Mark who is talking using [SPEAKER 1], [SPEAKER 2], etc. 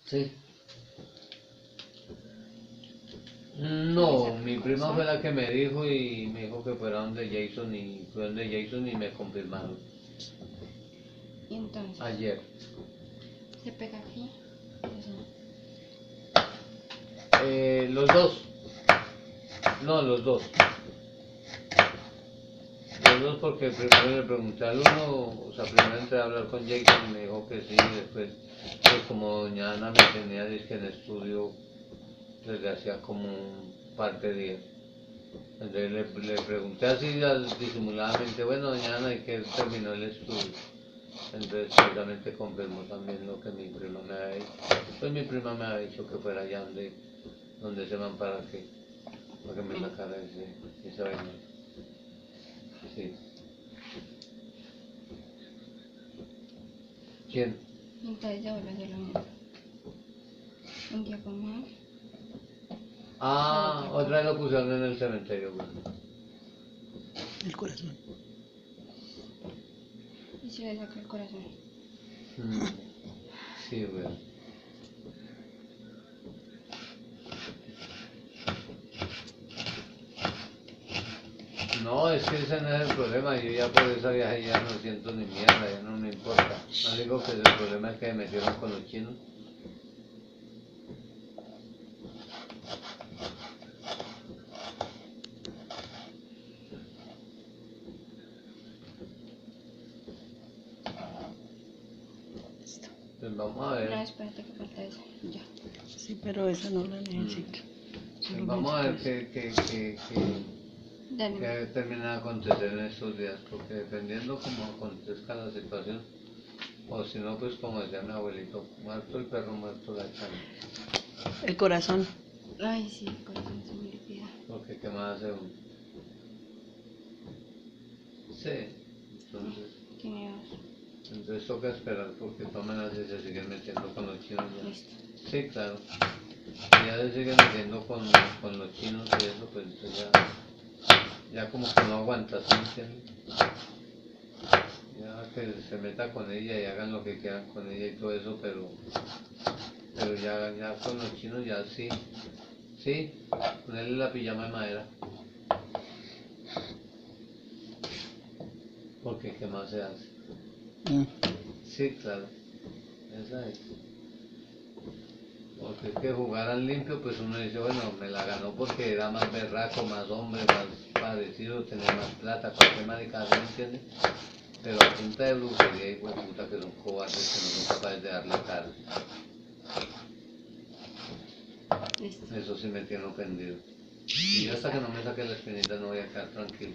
[SPEAKER 1] Sí.
[SPEAKER 2] Puede
[SPEAKER 1] No,
[SPEAKER 2] ser
[SPEAKER 1] mi
[SPEAKER 2] el
[SPEAKER 1] prima fue
[SPEAKER 2] corazón.
[SPEAKER 1] la que me dijo y me dijo que fuera donde Jason y fue donde Jason y me confirmaron
[SPEAKER 2] Y entonces,
[SPEAKER 1] ayer.
[SPEAKER 2] se pega aquí. Eso.
[SPEAKER 1] Los dos. No, los dos. Los dos porque primero le pregunté al uno, o sea, primero entré a hablar con Jason y me dijo que sí, y después, pues como doña Ana me tenía dizque en estudio desde hacía como un par de días. Entonces le pregunté así disimuladamente, bueno doña Ana, ¿y qué terminó el estudio? Entonces precisamente confirmó también lo que mi prima me había dicho. Pues mi prima me había dicho que fuera allá donde se van para que me sacara ese vaina. Sí. ¿Quién?
[SPEAKER 2] Y entonces se vuelve a hacer lo mismo. Un día comer, la
[SPEAKER 1] Ah,
[SPEAKER 2] otra
[SPEAKER 1] otra vez
[SPEAKER 2] cosa.
[SPEAKER 1] lo pusieron en el cementerio, güey.
[SPEAKER 3] El corazón.
[SPEAKER 2] Y se le saca el corazón.
[SPEAKER 1] Mm, sí, güey. No, es que ese no es el problema. Yo ya por esa viaje ya no siento ni mierda, ya no me importa. No digo que el problema es que me metieron con los chinos.
[SPEAKER 3] Listo.
[SPEAKER 1] Pues vamos a
[SPEAKER 2] No,
[SPEAKER 1] ver.
[SPEAKER 2] espérate que falta eso. Ya.
[SPEAKER 3] Sí, pero esa no la necesito.
[SPEAKER 1] Pues
[SPEAKER 3] Solo
[SPEAKER 1] vamos a ver
[SPEAKER 3] necesito
[SPEAKER 2] Dale.
[SPEAKER 1] qué termina de acontecer en estos días, porque dependiendo cómo acontezca la situación, o si no, pues como decía mi abuelito, muerto el perro, muerto la chana.
[SPEAKER 3] el corazón.
[SPEAKER 2] Ay, sí, el corazón se me olvida.
[SPEAKER 1] Porque qué más hace uno. Sí, entonces,
[SPEAKER 2] Tiene dos.
[SPEAKER 1] entonces toca esperar porque de todas maneras si se siguen metiendo con los chinos ya.
[SPEAKER 2] Listo.
[SPEAKER 1] Sí, claro. Si ya se siguen metiendo con los chinos y eso, pues entonces ya como que no aguanta, ¿sí me entiendes? Ya que se meta con ella y hagan lo que quieran con ella y todo eso, pero ya con los chinos ya sí, sí, ponerle la pijama de madera, porque ¿qué más se hace?
[SPEAKER 3] Mm.
[SPEAKER 1] Sí, claro, esa es. Porque es que jugaran limpio, pues uno dice, bueno, me la ganó porque era más berraco, más hombre, más parecido, tenía más plata, cualquier maricada, ¿sí me entiendes? Pero a punta de brujería y puta que son cobardes que no son capaces de darle cara.
[SPEAKER 2] Listo.
[SPEAKER 1] Eso sí me tiene ofendido. Y yo hasta que no me saque la espinita no voy a quedar tranquilo.